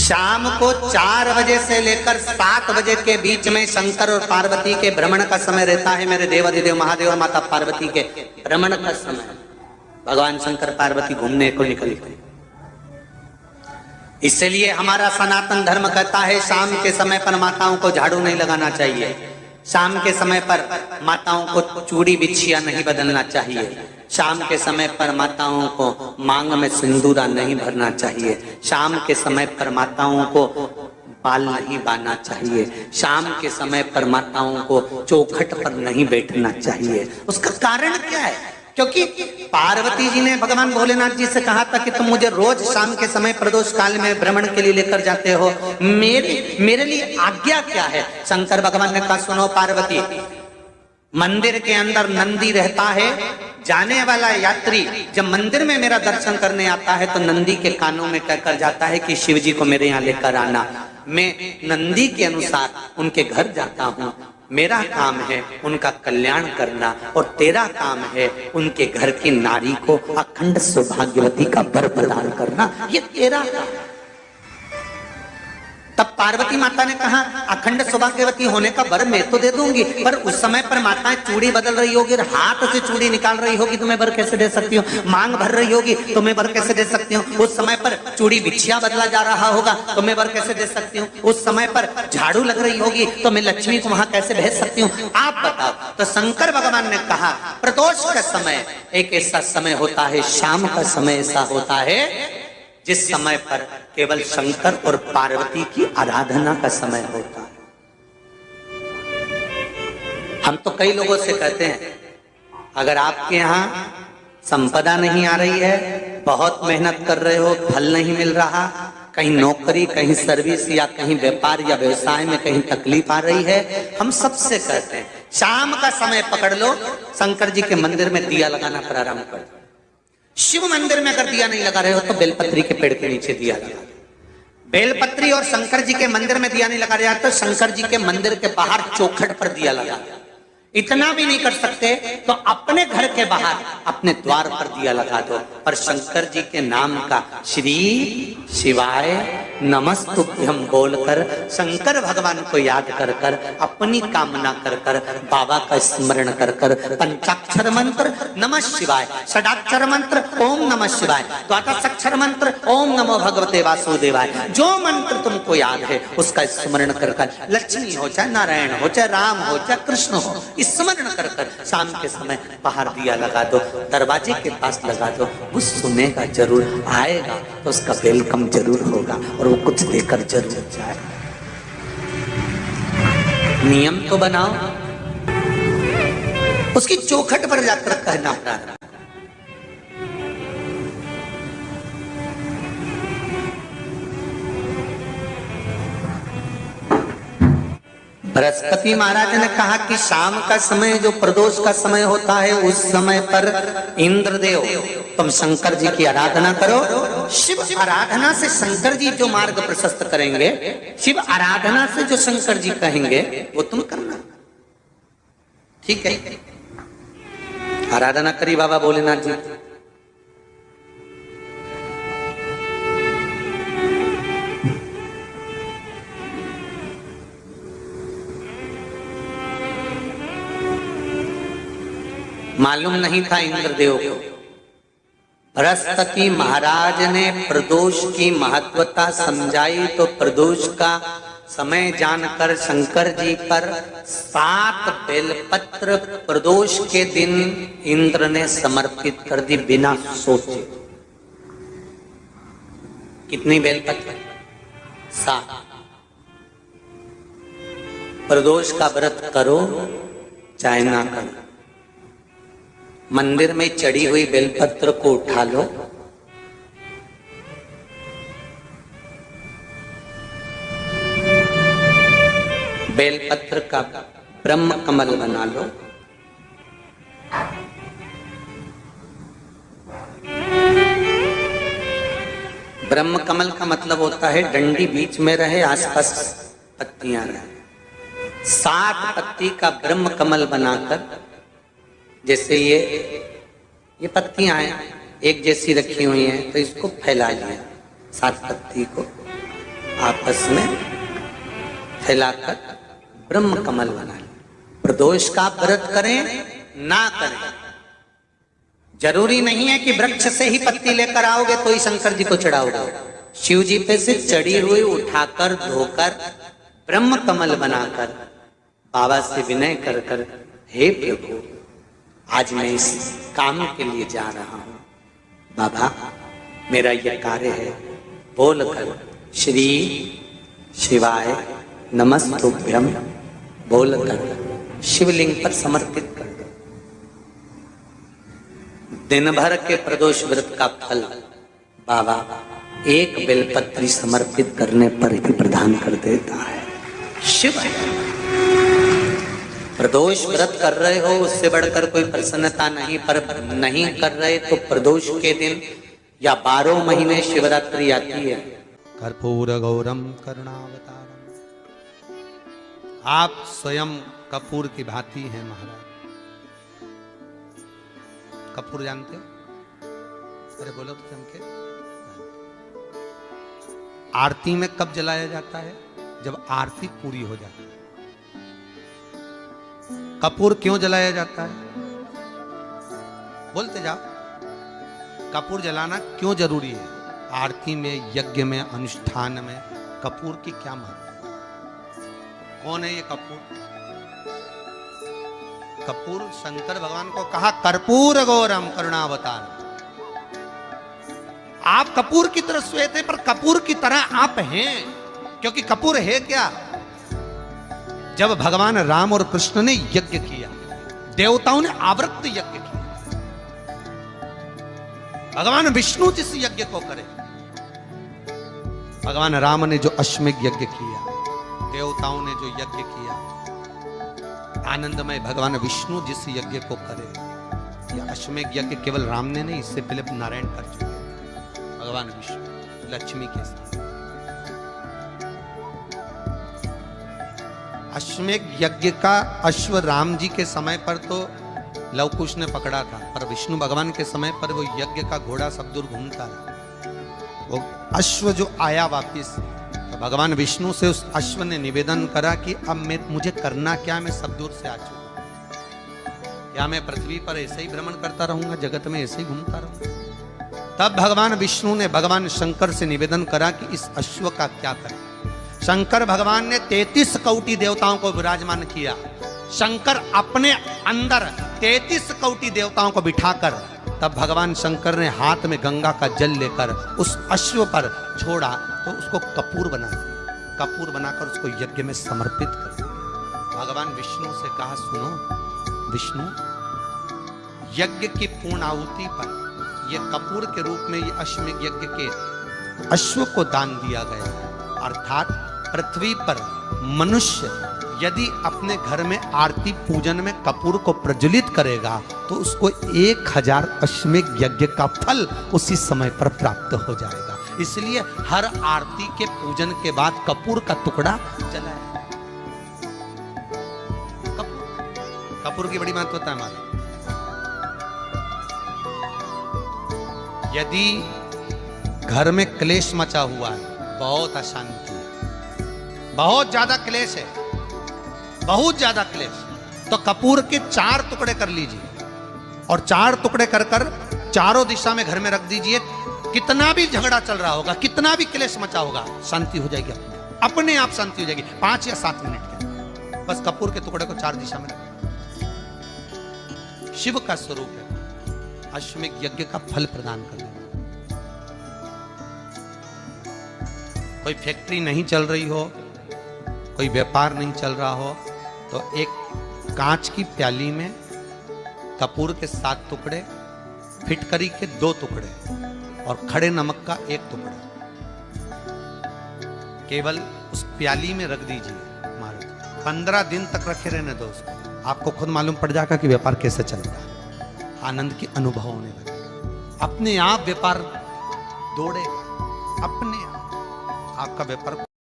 शाम को 4 बजे से लेकर 7 बजे के बीच में शंकर और पार्वती के भ्रमण का समय रहता है। मेरे देवाधिदेव महादेव और माता पार्वती के भ्रमण का समय, भगवान शंकर पार्वती घूमने को निकले। इसलिए हमारा सनातन धर्म कहता है शाम के समय पर माताओं को झाड़ू नहीं लगाना चाहिए, शाम के समय पर माताओं को चूड़ी बिछिया नहीं बदलना चाहिए, शाम के समय पर माताओं को मांग में सिंदूरा नहीं भरना चाहिए, शाम के समय पर माताओं को बाल नहीं बांधना चाहिए, शाम के समय पर माताओं को चौखट पर नहीं बैठना चाहिए। उसका कारण क्या है? क्योंकि पार्वती जी ने भगवान भोलेनाथ जी से कहा था कि तुम मुझे रोज शाम के समय प्रदोष काल में भ्रमण के लिए लेकर जाते हो, मेरे लिए आज्ञा क्या है? शंकर भगवान ने कहा सुनो पार्वती, मंदिर के अंदर नंदी रहता है, जाने वाला यात्री जब मंदिर में मेरा दर्शन करने आता है तो नंदी के कानों में कहकर जाता है कि शिव जी को मेरे यहाँ लेकर आना। मैं नंदी के अनुसार उनके घर जाता हूँ, मेरा काम है उनका कल्याण करना और तेरा काम है उनके घर की नारी को अखंड सौभाग्यवती का वर प्रदान करना, ये तेरा काम। तब पार्वती माता ने कहा अखंड सौभाग्यवती होने का वर मैं तो दे दूंगी, पर उस समय पर माताएं चूड़ी बदल रही होगी, हाथ से चूड़ी निकाल रही होगी तो मैं वर कैसे दे सकती हूँ? मांग भर रही होगी तो मैं वर कैसे दे सकती हूँ? उस समय पर चूड़ी बिछिया बदला जा रहा होगा तो मैं वर कैसे दे सकती हूँ? उस समय पर झाड़ू लग रही होगी तो मैं लक्ष्मी को वहां कैसे भेज सकती हूँ? आप बताओ। तो शंकर भगवान ने कहा प्रदोष का समय एक ऐसा समय होता है, शाम का समय ऐसा होता है जिस समय पर केवल शंकर और पार्वती की आराधना का समय होता है। हम तो कई लोगों से कहते हैं अगर आपके यहाँ संपदा नहीं आ रही है, बहुत मेहनत कर रहे हो, फल नहीं मिल रहा, कहीं नौकरी, कहीं सर्विस या कहीं व्यापार या व्यवसाय में कहीं तकलीफ आ रही है, हम सबसे कहते हैं शाम का समय पकड़ लो, शंकर जी के मंदिर में दिया लगाना प्रारंभ कर दो। शिव मंदिर में अगर दिया नहीं लगा रहे हो तो बेलपत्री के पेड़ के नीचे दिया लगा। बेलपत्री और शंकर जी के मंदिर में दिया नहीं लगा रहा तो शंकर जी के मंदिर के बाहर चौखट पर दिया लगा। इतना भी नहीं कर सकते तो अपने घर के बाहर अपने द्वार पर दिया लगा दो, पर शंकर जी के नाम का श्री शिवाय नमस्तुभ्यम बोलकर शंकर भगवान को याद कर कर अपनी कामना कर कर बाबा का स्मरण कर कर पंचाक्षर मंत्र नमः शिवाय, षडाक्षर मंत्र ओम नमः शिवाय, द्वादशाक्षर मंत्र ओम नमो भगवते वासुदेवाय, जो मंत्र तुमको याद है उसका स्मरण कर कर लक्ष्मी हो चाहे नारायण हो चाहे राम हो चाहे कृष्ण हो स्मरण कर कर शाम के समय बाहर दिया लगा दो, दरवाजे के पास लगा दो। वो सुनेगा जरूर, आएगा तो उसका वेलकम जरूर होगा और वो कुछ देकर जरूर जाएगा। नियम तो बनाओ, उसकी चौखट पर जाकर कहना प्रारंभ। बृहस्पति महाराज ने कहा कि शाम का समय जो प्रदोष का समय होता है उस समय पर इंद्रदेव तुम शंकर जी की आराधना करो। शिव आराधना से शंकर जी जो मार्ग प्रशस्त करेंगे, शिव आराधना से जो शंकर जी कहेंगे वो तुम करना। ठीक है, आराधना करी बाबा भोलेनाथ जी। मालूम नहीं था इंद्रदेव को। बृहस्पति महाराज ने प्रदोष की महत्वता समझाई तो प्रदोष का समय जानकर शंकर जी पर 7 बेलपत्र प्रदोष के दिन इंद्र ने समर्पित कर दी बिना सोचे। कितनी बेलपत्र? 7। प्रदोष का व्रत करो चाहे ना करो, मंदिर में चढ़ी हुई बेलपत्र को उठा लो, बेलपत्र का ब्रह्म कमल बना लो, ब्रह्म कमल का मतलब होता है डंडी बीच में रहे, आसपास पत्तियां रहे। 7 पत्ती का ब्रह्म कमल बनाकर, जैसे ये पत्तियां हैं एक जैसी रखी हुई हैं तो इसको फैला लिया 7 पत्ती को, आपस में फैलाकर ब्रह्म कमल बना लें। प्रदोष का व्रत करें ना करें, जरूरी नहीं है कि वृक्ष से ही पत्ती लेकर आओगे तो ही शंकर जी को चढ़ाओगे। शिव जी पे से चढ़ी हुई उठाकर धोकर ब्रह्म कमल बनाकर बाबा से विनय कर कर, हे प्रभु आज मैं इस काम के लिए जा रहा हूं, बाबा मेरा यह कार्य है, बोलकर श्री शिवाय नमस्तुभ्यम बोलकर शिवलिंग पर समर्पित कर दो। दिन भर के प्रदोष व्रत का फल बाबा एक बेलपत्री समर्पित करने पर ही प्रदान कर देता है। शिव है। प्रदोष व्रत कर रहे हो उससे बढ़कर कोई प्रसन्नता नहीं, पर नहीं कर रहे तो प्रदोष के दिन या 12 महीने शिवरात्रि आती है। कर्पूर गौरम करुणावतारम। आप स्वयं कपूर की भांति हैं महाराज। कपूर जानते हो? अरे बोलो तो चमके। आरती में कब जलाया जाता है? जब आरती पूरी हो जाती है। कपूर क्यों जलाया जाता है? बोलते जाओ। कपूर जलाना क्यों जरूरी है? आरती में, यज्ञ में, अनुष्ठान में कपूर की क्या महत्व है? कौन है ये कपूर? कपूर शंकर भगवान को कहा कर्पूर गौरम करुणावतार। आप कपूर की तरह श्वेत है, पर कपूर की तरह आप हैं, क्योंकि कपूर है क्या? जब भगवान राम और कृष्ण ने यज्ञ किया, देवताओं ने आवृत्त यज्ञ किया। भगवान विष्णु जिस यज्ञ को करे, भगवान राम ने जो अश्वमेध यज्ञ किया, देवताओं ने जो यज्ञ किया, आनंदमय भगवान विष्णु जिस यज्ञ को करे, यह अश्वमेध यज्ञ केवल राम ने नहीं, इससे पहले नारायण कर चुके भगवान विष्णु लक्ष्मी के साथ। अश्वमेध यज्ञ का अश्व राम जी के समय पर तो लवकुश ने पकड़ा था, पर विष्णु भगवान के समय पर वो यज्ञ का घोड़ा सब दूर घूमता रहा। वो अश्व जो आया वापिस, तो भगवान विष्णु से उस अश्व ने निवेदन करा कि अब मुझे करना क्या, मैं सब दूर से आ चुका, या मैं पृथ्वी पर ऐसे ही भ्रमण करता रहूंगा, जगत में ऐसे ही घूमता रहूंगा। तब भगवान विष्णु ने भगवान शंकर से निवेदन करा कि इस अश्व का क्या करें। शंकर भगवान ने 33 कोटि देवताओं को विराजमान किया। शंकर अपने अंदर 33 कोटि देवताओं को बिठाकर, तब भगवान शंकर ने हाथ में गंगा का जल लेकर उस अश्व पर छोड़ा, तो उसको कपूर बना दिया। कपूर बनाकर उसको यज्ञ में समर्पित कर दिया। भगवान विष्णु से कहा, सुनो विष्णु, यज्ञ की पूर्ण आहुति पर ये कपूर के रूप में ये अश्वमेध यज्ञ के अश्व को दान दिया गया है। अर्थात पृथ्वी पर मनुष्य यदि अपने घर में आरती पूजन में कपूर को प्रज्वलित करेगा तो उसको 1000 अश्वमेध यज्ञ का फल उसी समय पर प्राप्त हो जाएगा। इसलिए हर आरती के पूजन के बाद कपूर का टुकड़ा जलाया। कपूर की बड़ी महत्वता है हमारी। यदि घर में क्लेश मचा हुआ है, बहुत अशांति है, बहुत ज्यादा क्लेश है, बहुत ज्यादा क्लेश, तो कपूर के 4 टुकड़े कर लीजिए और 4 टुकड़े कर कर चारों दिशा में घर में रख दीजिए। कितना भी झगड़ा चल रहा होगा, कितना भी क्लेश मचा होगा, शांति हो जाएगी, अपने आप शांति हो जाएगी। 5 या 7 मिनट के बस कपूर के टुकड़े को 4 दिशा में रख। शिव का स्वरूप है, अश्वमेध यज्ञ का फल प्रदान करने। कोई फैक्ट्री नहीं चल रही हो, कोई व्यापार नहीं चल रहा हो, तो एक कांच की प्याली में कपूर के 7 टुकड़े, फिटकरी के 2 टुकड़े और खड़े नमक का 1 टुकड़ा केवल उस प्याली में रख दीजिए महाराज। 15 दिन तक रखे रहने दो उसको, आपको खुद मालूम पड़ जाएगा कि व्यापार कैसे चल रहा है। आनंद की अनुभव होने लगे, अपने आप व्यापार दौड़े, अपने आप आपका व्यापार